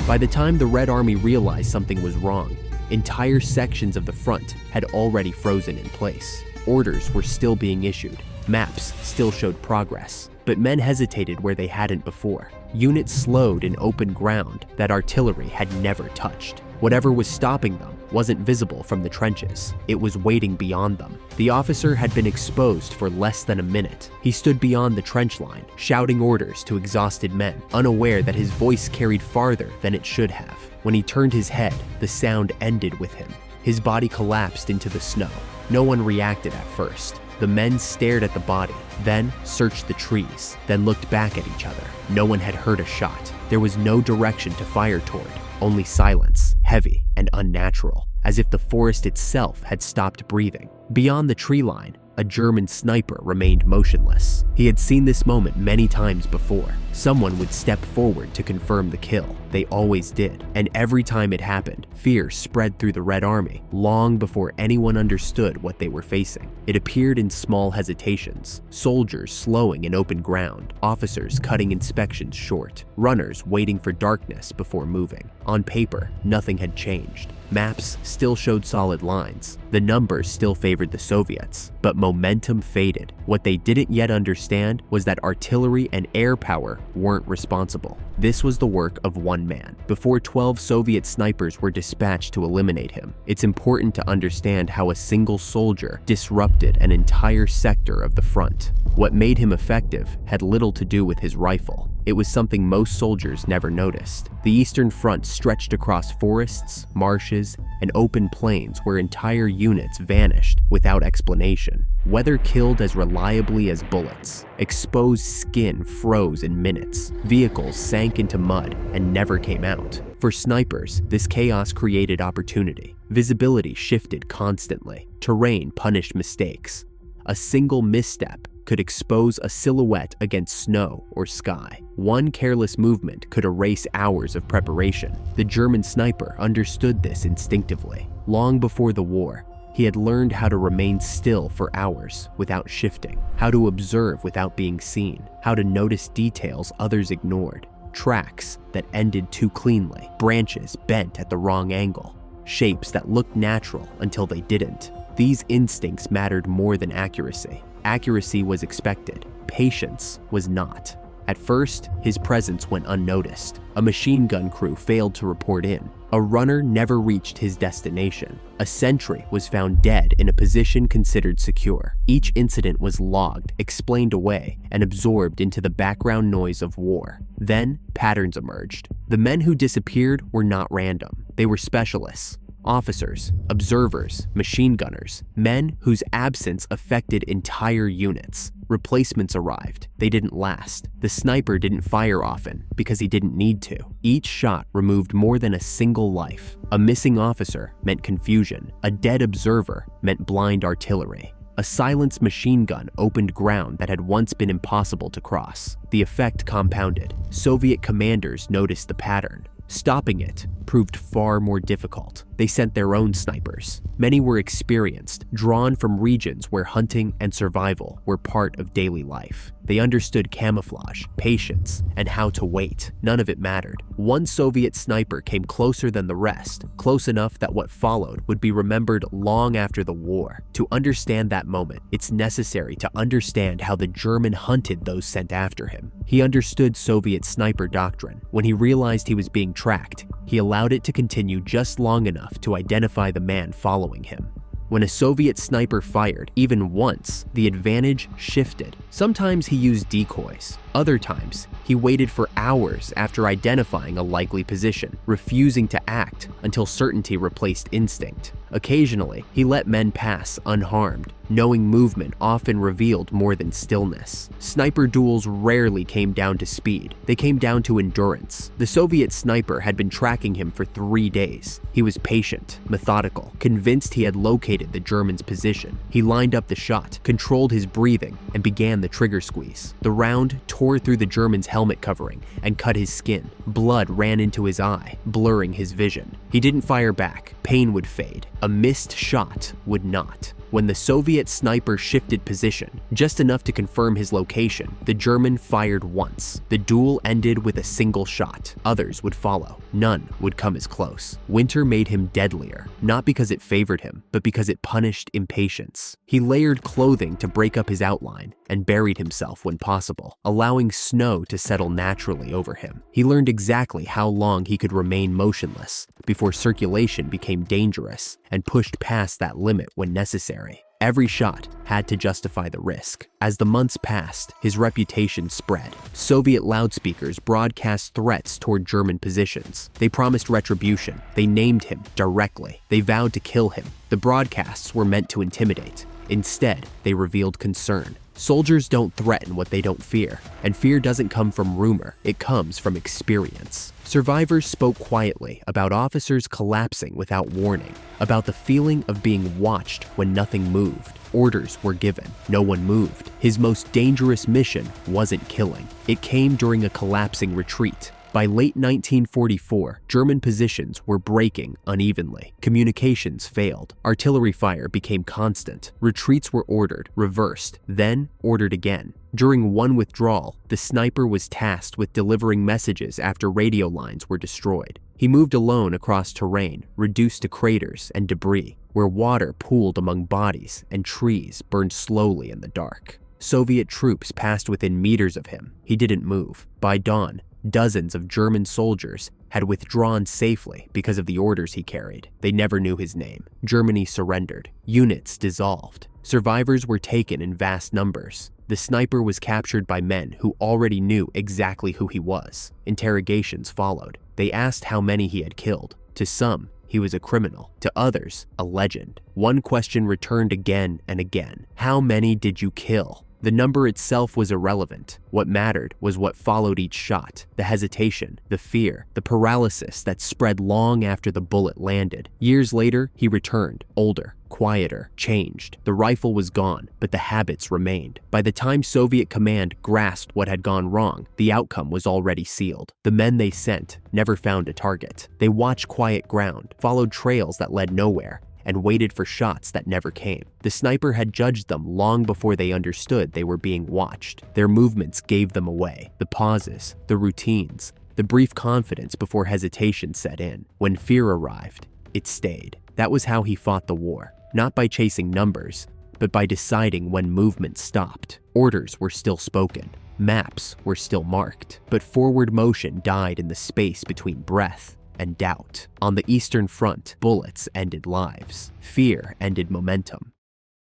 By the time the Red Army realized something was wrong, entire sections of the front had already frozen in place. Orders were still being issued. Maps still showed progress, but men hesitated where they hadn't before. Units slowed in open ground that artillery had never touched. Whatever was stopping them wasn't visible from the trenches. It was waiting beyond them. The officer had been exposed for less than a minute. He stood beyond the trench line, shouting orders to exhausted men, unaware that his voice carried farther than it should have. When he turned his head, the sound ended with him. His body collapsed into the snow. No one reacted at first. The men stared at the body, then searched the trees, then looked back at each other. No one had heard a shot. There was no direction to fire toward, only silence, heavy and unnatural, as if the forest itself had stopped breathing. Beyond the tree line, a German sniper remained motionless. He had seen this moment many times before. Someone would step forward to confirm the kill. They always did. And every time it happened, fear spread through the Red Army long before anyone understood what they were facing. It appeared in small hesitations, soldiers slowing in open ground, officers cutting inspections short, runners waiting for darkness before moving. On paper, nothing had changed. Maps still showed solid lines. The numbers still favored the Soviets, but momentum faded. What they didn't yet understand was that artillery and air power weren't responsible. This was the work of one man. Before 12 Soviet snipers were dispatched to eliminate him, it's important to understand how a single soldier disrupted an entire sector of the front. What made him effective had little to do with his rifle. It was something most soldiers never noticed. The Eastern Front stretched across forests, marshes, and open plains where entire units vanished without explanation. Weather killed as reliably as bullets. Exposed skin froze in minutes. Vehicles sank into mud and never came out. For snipers, this chaos created opportunity. Visibility shifted constantly. Terrain punished mistakes. A single misstep could expose a silhouette against snow or sky. One careless movement could erase hours of preparation. The German sniper understood this instinctively. Long before the war, he had learned how to remain still for hours without shifting, how to observe without being seen, how to notice details others ignored. Tracks that ended too cleanly, branches bent at the wrong angle, shapes that looked natural until they didn't. These instincts mattered more than accuracy. Accuracy was expected. Patience was not. At first, his presence went unnoticed. A machine gun crew failed to report in. A runner never reached his destination. A sentry was found dead in a position considered secure. Each incident was logged, explained away, and absorbed into the background noise of war. Then, patterns emerged. The men who disappeared were not random. They were specialists. Officers, observers, machine gunners, men whose absence affected entire units. Replacements arrived. They didn't last. The sniper didn't fire often because he didn't need to. Each shot removed more than a single life. A missing officer meant confusion. A dead observer meant blind artillery. A silenced machine gun opened ground that had once been impossible to cross. The effect compounded. Soviet commanders noticed the pattern. Stopping it proved far more difficult. They sent their own snipers. Many were experienced, drawn from regions where hunting and survival were part of daily life. They understood camouflage, patience, and how to wait. None of it mattered. One Soviet sniper came closer than the rest, close enough that what followed would be remembered long after the war. To understand that moment, it's necessary to understand how the German hunted those sent after him. He understood Soviet sniper doctrine. When he realized he was being tracked, he allowed it to continue just long enough to identify the man following him. When a Soviet sniper fired, even once, the advantage shifted. Sometimes he used decoys. Other times, he waited for hours after identifying a likely position, refusing to act until certainty replaced instinct. Occasionally, he let men pass unharmed, knowing movement often revealed more than stillness. Sniper duels rarely came down to speed. They came down to endurance. The Soviet sniper had been tracking him for 3 days. He was patient, methodical, convinced he had located the German's position. He lined up the shot, controlled his breathing, and began the trigger squeeze. The round tore through the German's helmet covering and cut his skin. Blood ran into his eye, blurring his vision. He didn't fire back. Pain would fade. A missed shot would not. When the Soviet sniper shifted position, just enough to confirm his location, the German fired once. The duel ended with a single shot. Others would follow. None would come as close. Winter made him deadlier, not because it favored him, but because it punished impatience. He layered clothing to break up his outline and buried himself when possible, allowing snow to settle naturally over him. He learned exactly how long he could remain motionless before circulation became dangerous and pushed past that limit when necessary. Every shot had to justify the risk. As the months passed, his reputation spread. Soviet loudspeakers broadcast threats toward German positions. They promised retribution. They named him directly. They vowed to kill him. The broadcasts were meant to intimidate. Instead, they revealed concern. Soldiers don't threaten what they don't fear, and fear doesn't come from rumor, it comes from experience. Survivors spoke quietly about officers collapsing without warning, about the feeling of being watched when nothing moved. Orders were given, no one moved. His most dangerous mission wasn't killing, it came during a collapsing retreat. By late 1944, German positions were breaking unevenly. Communications failed. Artillery fire became constant. Retreats were ordered, reversed, then ordered again. During one withdrawal, the sniper was tasked with delivering messages after radio lines were destroyed. He moved alone across terrain, reduced to craters and debris, where water pooled among bodies and trees burned slowly in the dark. Soviet troops passed within meters of him. He didn't move. By dawn, dozens of German soldiers had withdrawn safely because of the orders he carried. They never knew his name. Germany surrendered. Units dissolved. Survivors were taken in vast numbers. The sniper was captured by men who already knew exactly who he was. Interrogations followed. They asked how many he had killed. To some, he was a criminal. To others, a legend. One question returned again and again. How many did you kill? The number itself was irrelevant. What mattered was what followed each shot, the hesitation, the fear, the paralysis that spread long after the bullet landed. Years later, he returned, older, quieter, changed. The rifle was gone, but the habits remained. By the time Soviet command grasped what had gone wrong, the outcome was already sealed. The men they sent never found a target. They watched quiet ground, followed trails that led nowhere, and waited for shots that never came. The sniper had judged them long before they understood they were being watched. Their movements gave them away. The pauses, the routines, the brief confidence before hesitation set in. When fear arrived, it stayed. That was how he fought the war, not by chasing numbers, but by deciding when movement stopped. Orders were still spoken. Maps were still marked, but forward motion died in the space between breath and doubt. On the Eastern Front, bullets ended lives. Fear ended momentum.